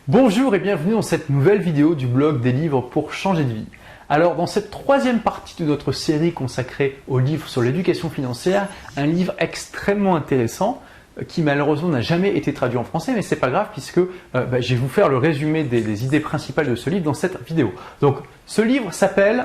Bonjour et bienvenue dans cette nouvelle vidéo du blog des livres pour changer de vie. Alors dans cette troisième partie de notre série consacrée aux livres sur l'éducation financière, un livre extrêmement intéressant qui malheureusement n'a jamais été traduit en français, mais c'est pas grave puisque je vais vous faire le résumé des idées principales de ce livre dans cette vidéo. Donc ce livre s'appelle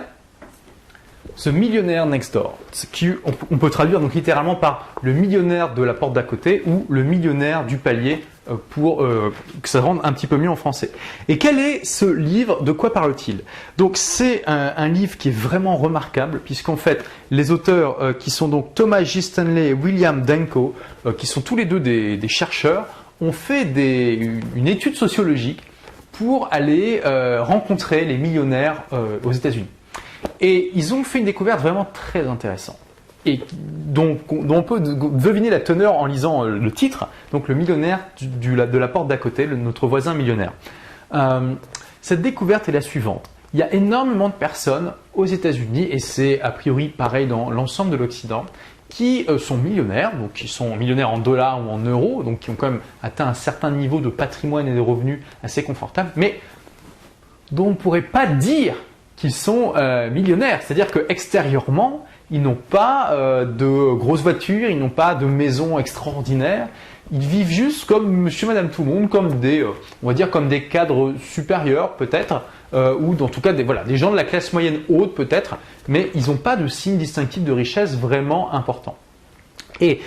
The Millionaire Next Door, ce qu'on peut traduire donc littéralement par le millionnaire de la porte d'à côté ou le millionnaire du palier pour que ça rende un petit peu mieux en français. Et quel est ce livre? De quoi parle-t-il? Donc c'est un livre qui est vraiment remarquable puisqu'en fait les auteurs qui sont donc Thomas J. Stanley et William Danko, qui sont tous les deux des chercheurs, ont fait une étude sociologique pour aller rencontrer les millionnaires aux États-Unis. Et ils ont fait une découverte vraiment très intéressante et dont on peut deviner la teneur en lisant le titre, donc le millionnaire de la porte d'à côté, notre voisin millionnaire. Cette découverte est la suivante. Il y a énormément de personnes aux États-Unis, et c'est a priori pareil dans l'ensemble de l'Occident, qui sont millionnaires, donc qui sont millionnaires en dollars ou en euros, donc qui ont quand même atteint un certain niveau de patrimoine et de revenus assez confortable, mais dont on ne pourrait pas dire qu'ils sont millionnaires. C'est-à-dire qu'extérieurement, ils n'ont pas de grosses voitures, ils n'ont pas de maisons extraordinaires. Ils vivent juste comme monsieur, madame, tout le monde, comme on va dire comme des cadres supérieurs peut-être, ou en tout cas des gens de la classe moyenne haute peut-être, mais ils n'ont pas de signe distinctif de richesse vraiment important. Et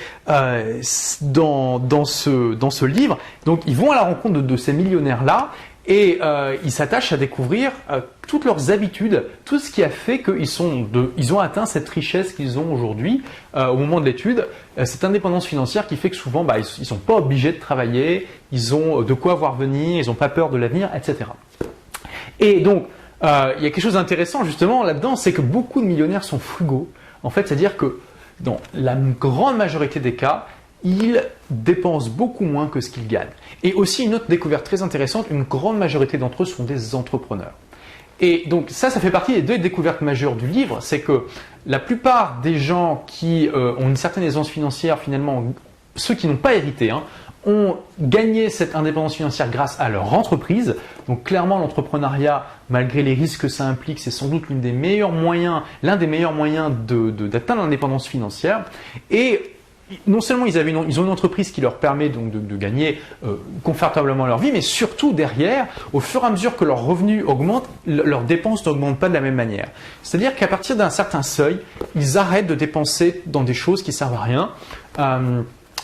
dans ce livre, donc ils vont à la rencontre de ces millionnaires-là, et ils s'attachent à découvrir toutes leurs habitudes, tout ce qui a fait qu'ils ont atteint cette richesse qu'ils ont aujourd'hui au moment de l'étude, cette indépendance financière qui fait que souvent ils ne sont pas obligés de travailler, ils ont de quoi voir venir, ils n'ont pas peur de l'avenir, etc. Et donc, il y a quelque chose d'intéressant justement là-dedans, c'est que beaucoup de millionnaires sont frugaux. En fait, c'est-à-dire que dans la grande majorité des cas, ils dépensent beaucoup moins que ce qu'ils gagnent. Et aussi une autre découverte très intéressante, une grande majorité d'entre eux sont des entrepreneurs. Et donc ça fait partie des deux découvertes majeures du livre, c'est que la plupart des gens qui ont une certaine aisance financière, finalement, ceux qui n'ont pas hérité, ont gagné cette indépendance financière grâce à leur entreprise. Donc clairement, l'entrepreneuriat, malgré les risques que ça implique, c'est sans doute l'un des meilleurs moyens d'atteindre l'indépendance financière. Et non seulement ils ont une entreprise qui leur permet donc de gagner confortablement leur vie, mais surtout derrière, au fur et à mesure que leurs revenus augmentent, leurs dépenses n'augmentent pas de la même manière. C'est-à-dire qu'à partir d'un certain seuil, ils arrêtent de dépenser dans des choses qui servent à rien.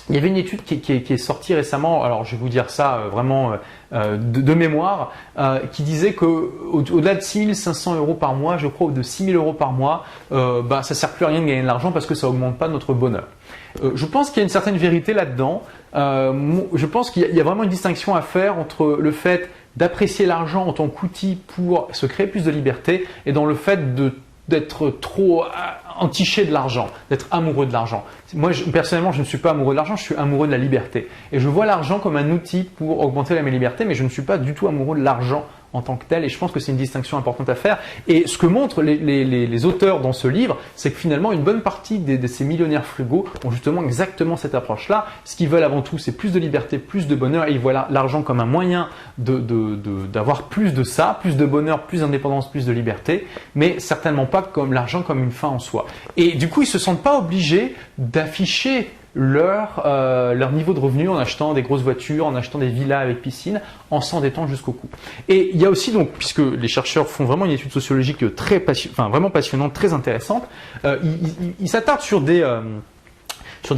Il y avait une étude qui est sortie récemment, alors je vais vous dire ça vraiment de mémoire, qui disait qu'au-delà de 6 500 € par mois, je crois, ou de 6 000 € par mois, ça ne sert plus à rien de gagner de l'argent parce que ça n'augmente pas notre bonheur. Je pense qu'il y a une certaine vérité là-dedans. Je pense qu'il y a vraiment une distinction à faire entre le fait d'apprécier l'argent en tant qu'outil pour se créer plus de liberté et dans le fait d'être trop entiché de l'argent, d'être amoureux de l'argent. Moi, personnellement, je ne suis pas amoureux de l'argent, je suis amoureux de la liberté. Et je vois l'argent comme un outil pour augmenter ma liberté, mais je ne suis pas du tout amoureux de l'argent en tant que tel, et je pense que c'est une distinction importante à faire. Et ce que montrent les auteurs dans ce livre, c'est que finalement une bonne partie de ces millionnaires frugaux ont justement exactement cette approche-là. Ce qu'ils veulent avant tout, c'est plus de liberté, plus de bonheur, et ils voient l'argent comme un moyen d'avoir plus de ça, plus de bonheur, plus d'indépendance, plus de liberté, mais certainement pas comme l'argent comme une fin en soi. Et du coup, ils se sentent pas obligés d'afficher leur niveau de revenu en achetant des grosses voitures, en achetant des villas avec piscine, en s'endettant jusqu'au cou. Et il y a aussi donc, puisque les chercheurs font vraiment une étude sociologique vraiment passionnante, très intéressante, ils s'attardent sur des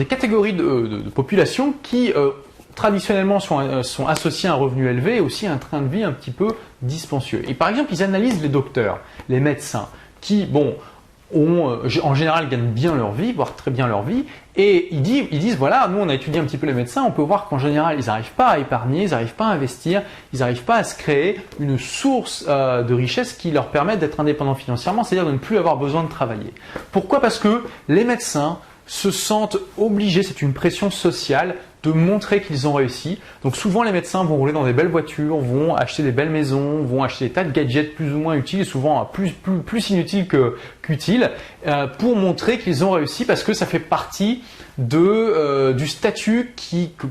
catégories de population qui traditionnellement sont associées à un revenu élevé et aussi à un train de vie un petit peu dispendieux. Et par exemple, ils analysent les docteurs, les médecins, qui en général gagnent bien leur vie, voire très bien leur vie, et ils disent voilà, nous on a étudié un petit peu les médecins, on peut voir qu'en général ils n'arrivent pas à épargner, ils n'arrivent pas à investir, ils n'arrivent pas à se créer une source de richesse qui leur permette d'être indépendants financièrement, c'est-à-dire de ne plus avoir besoin de travailler. Pourquoi? Parce que les médecins se sentent obligés, c'est une pression sociale, de montrer qu'ils ont réussi. Donc souvent les médecins vont rouler dans des belles voitures, vont acheter des belles maisons, vont acheter des tas de gadgets plus ou moins utiles, souvent plus inutiles qu'utiles, pour montrer qu'ils ont réussi, parce que ça fait partie du statut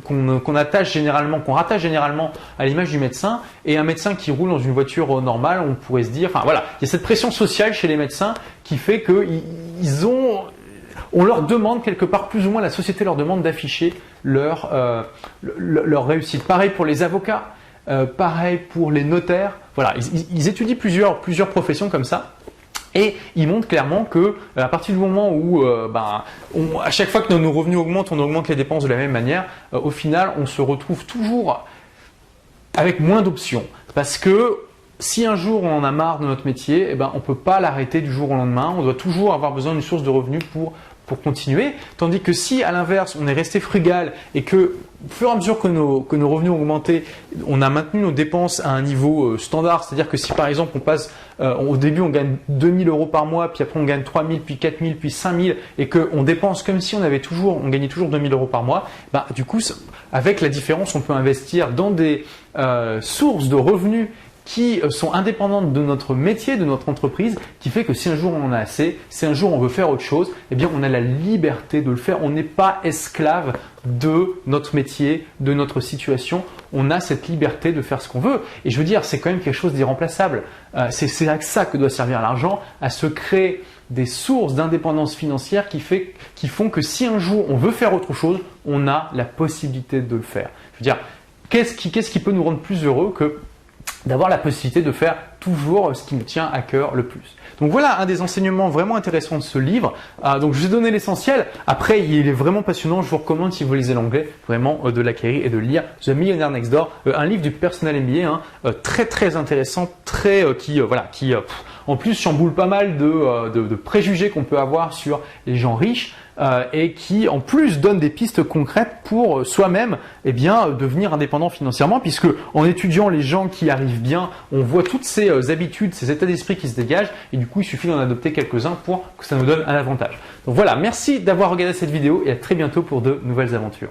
qu'on rattache généralement à l'image du médecin. Et un médecin qui roule dans une voiture normale, on pourrait se dire, enfin voilà, il y a cette pression sociale chez les médecins qui fait on leur demande quelque part, plus ou moins la société leur demande d'afficher leur réussite. Pareil pour les avocats, pareil pour les notaires. Voilà, ils étudient plusieurs professions comme ça. Et ils montrent clairement que à partir du moment où à chaque fois que nos revenus augmentent, on augmente les dépenses de la même manière, au final on se retrouve toujours avec moins d'options. Parce que si un jour on en a marre de notre métier, on ne peut pas l'arrêter du jour au lendemain. On doit toujours avoir besoin d'une source de revenus pour continuer. Tandis que si à l'inverse on est resté frugal et que au fur et à mesure que nos revenus ont augmenté, on a maintenu nos dépenses à un niveau standard, c'est-à-dire que si par exemple on passe, au début on gagne 2000 € par mois, puis après on gagne 3000, puis 4000, puis 5000 et qu'on dépense comme si on gagnait toujours 2000 € par mois, du coup avec la différence on peut investir dans des sources de revenus qui sont indépendantes de notre métier, de notre entreprise, qui fait que si un jour on en a assez, si un jour on veut faire autre chose, on a la liberté de le faire. On n'est pas esclave de notre métier, de notre situation. On a cette liberté de faire ce qu'on veut. Et je veux dire, c'est quand même quelque chose d'irremplaçable. C'est à ça que doit servir l'argent, à se créer des sources d'indépendance financière qui font que si un jour on veut faire autre chose, on a la possibilité de le faire. Je veux dire, qu'est-ce qui peut nous rendre plus heureux que d'avoir la possibilité de faire toujours ce qui nous tient à cœur le plus. Donc voilà un des enseignements vraiment intéressants de ce livre. Donc je vous ai donné l'essentiel. Après, il est vraiment passionnant. Je vous recommande, si vous lisez l'anglais, vraiment de l'acquérir et de lire The Millionaire Next Door, un livre du personnel MBA, très très intéressant, qui en plus chamboule pas mal de préjugés qu'on peut avoir sur les gens riches. Et qui en plus donne des pistes concrètes pour soi-même devenir indépendant financièrement, puisque en étudiant les gens qui arrivent bien, on voit toutes ces habitudes, ces états d'esprit qui se dégagent, et du coup il suffit d'en adopter quelques-uns pour que ça nous donne un avantage. Donc voilà, merci d'avoir regardé cette vidéo et à très bientôt pour de nouvelles aventures.